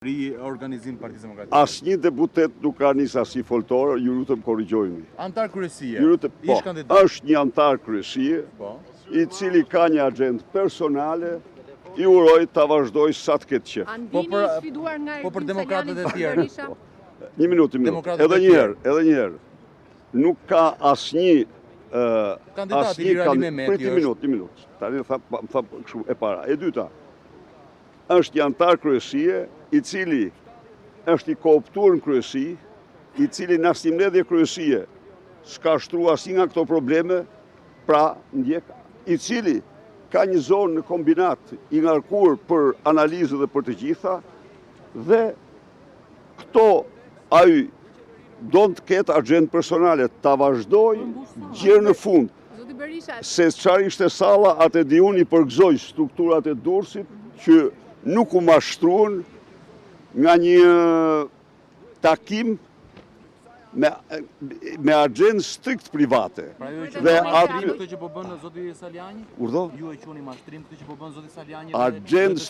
Organizim Partisë Demokratike. Asnjë deputet nuk ka nis asnjë foltor, ju lutem korrigjojeni. Antar kryesie. Ish kandidat. Është një antar kryesie, i cili ka një agjendë personale, i uroj ta vazhdoj sa të ketë qef. Po për demokratët e tjerë. Një minutë. Edhe një herë. Nuk ka asnjë kandidati Lirali Mehmeti. Një minutë. Tani më tha kështu e para. E dyta. Është një antar kryesie, i cili është i kooptuar në kryesi, i cili në asnjë mbledhje kryesie s'ka shtruar asnjë nga këto probleme, pra ndjek, i cili ka një zonë në kombinat i ngarkuar për analizë dhe për të gjitha, dhe këto ai do të ketë agjendë personale, ta vazhdoj gjërë në fund. Se çfarë ishte salla, atë di unë i përgëzoj strukturat e Durrësit që nuk u mashtruan nga një takim me agjendë strikt private. Pra ju e quani mashtrim këtë që po bën zoti Saliani? Urdhë? Ju e quani mashtrim këtë që po bën zoti Saliani? Agjendë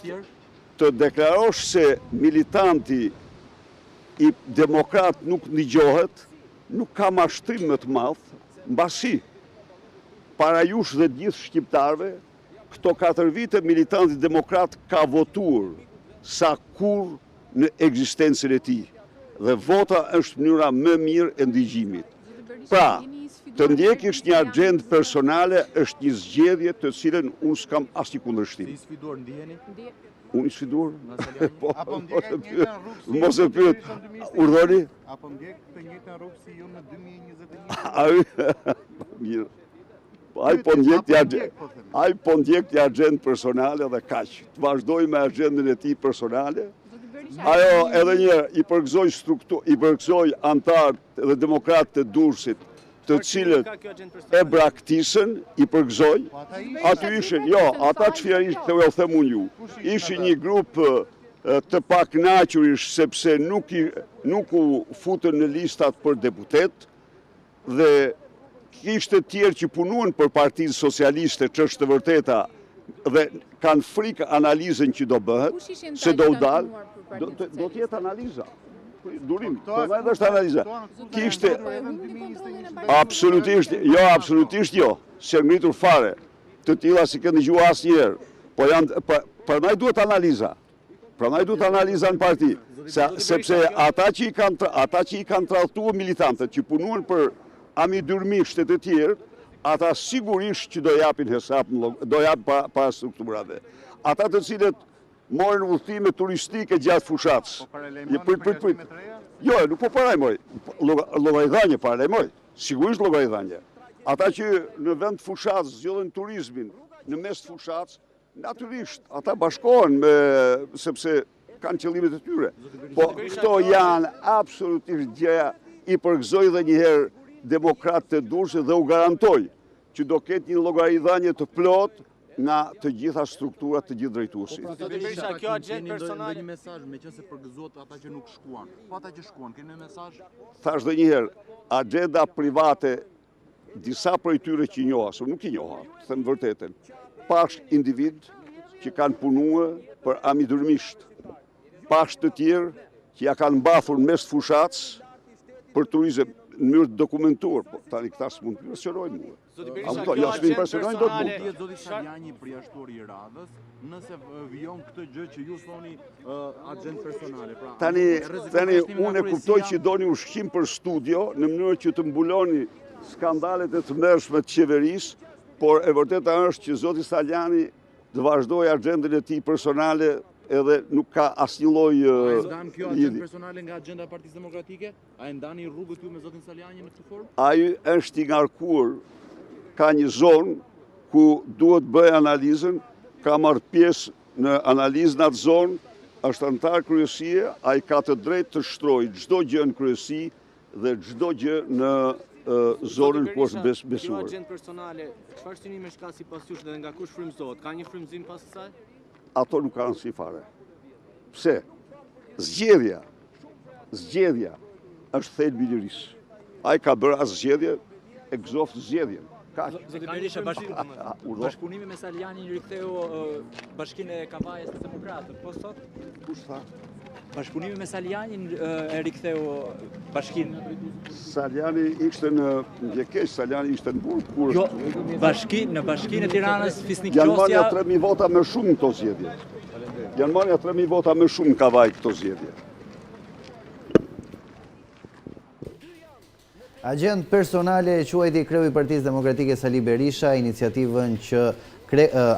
të deklarosh se militanti i demokrat nuk ndigjohet, nuk ka mashtrim më të madh, mbasi para jush dhe gjithë shqiptarëve, këto 4 vite militanti demokrat ka votuar sa kur në ekzistencën e tij. Dhe vota është mënyra më mirë e ndigjimit. Pra, të ndjekësh një agjendë personale është një zgjedhje të cilën unë s'kam asnjë kundërshtim. Si i sfiduar ndiheni? Unë i sfiduar? Apo ndjek të njëjtën rrugë si mos e pyet. Urdhoni? Apo ndjek të njëjtën rrugë si ju në 2021? Mirë. Ai po ndjek një agjendë personale dhe kaq. Të vazhdoj me agjendën e tij personale. Ajo edhe një i përgëzoj antarët dhe demokratët e Durrësit, të cilët e braktisën, i përgëzoj. Aty ishin, ata çfarëisht të u them unë ju. Ishin një grup të pakënaqurish sepse nuk u futën në listat për deputet dhe kishte tjerë që punuan për Partinë Socialiste, që është të vërteta, dhe kanë frikë analizën që do bëhet, se do u dalë, do t'jetë analiza. Durim, përmaj dhe është analiza. Kishte, absolutisht jo, se ngritur fare, të tilla si kënë dëgjuar asnjëherë, po përmaj duhet analiza. Përmaj duhet analiza në parti, sepse ata që i kanë tradhtuar militantët, që punuan për Ami Dyrmish të tjerë, ata sigurisht që do japin hesap, do japin para strukturave. Ata të cilët morën udhëtime turistike gjatë fushatës. Jo, nuk po parajmoj. Llogaridhanje parajmoj. Sigurisht llogaridhanje. Ata që në vend fushatës zgjodhin turizmin në mes të fushatës, natyrisht ata bashkohen sepse kanë qëllimet e tyre. Po këto janë absolutisht gjëja, i përgëzoj dhe një herë demokratët e Durrësit dhe u garantoj që do ketë një llogaridhanje të plot nga të gjitha strukturat të gjithë drejtuesit. Kjo agjendë personale një mesazh meqense përgëzohet ata që nuk shkuan. Po ata që shkuan, keni një mesazh? Thash dhe një herë, agjenda private, disa prej tyre që njoha, se nuk i njoha, të them vërtetën, pash individ që kanë punuar për Ami Dyrmisht, pash të tjerë që ja kanë mbathur mes fushatës për turizëm në mënyrë të dokumentuar, po tani këta s'mund të impresionojnë mua. Zoti Saliani përjashtuar i radhës, nëse vijon këtë gjë që ju thoni agjendë personale. Tani unë e kuptoj që doni ushqim për studio në mënyrë që të mbuloni skandalet e të mërshme të qeverisë, por e vërteta është që zoti Saliani të vazhdoj agjendën e tij personale edhe nuk ka asnjë lloj A e ndan kjo agjendë personale nga agjenda e Partisë Demokratike? A e ndani rrugët ju me zotin Saliani në këtë formë? Ai është i ngarkuar, ka një zonë ku duhet bëj analizën, ka marrë pjesë në analizën atë zonë, është antar kryesie, ai ka të drejtë të shtrojë çdo gjë në kryesi dhe çdo gjë në zonën ku është besuar. Kjo agjendë personale, çfarë synimesh ka sipas jush dhe nga kush frymëzohet? Ka një frymëzim pas kësaj? Ato nuk kanë si fare. Pse? Zgjedhja është thelbi i lirisë. Ai ka bërë as zgjedhje, e gëzoft zgjedhjen. Zoti Berisha, bashkëpunimi me Salianin riktheu Bashkinë e Kavajës të Demokratët, po sot? Kush tha? Bashkëpunimi me Saljanin e riktheu bashkinë. Saljani ishte në Mjekeq, Saljani ishte në Burg. Kur Jo, në bashkinë e Tiranës, Fisnik janë marrja Qosja. 3.000 vota më shumë këto zgjedhje. Janë marrja 3.000 vota më shumë ka vaj këto zgjedhje. Agent personale e quajti kreu i Partisë Demokratike Sali Berisha, iniciativën që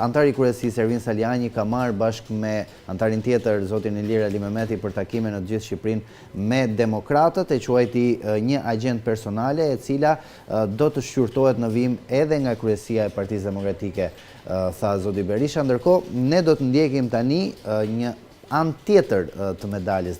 antari kryesisë Ervin Saljani ka marrë bashkë me antarin tjetër, zotin Ilir Ali Mehmeti, për takime në gjithë Shqipërinë me demokratët, e quajti një agent personale e cila do të shqyrtohet në vim edhe nga kryesia e Partisë Demokratike, tha zoti Berisha. Ndërkohë, ne do të ndjekim tani një anë tjetër të medaljes.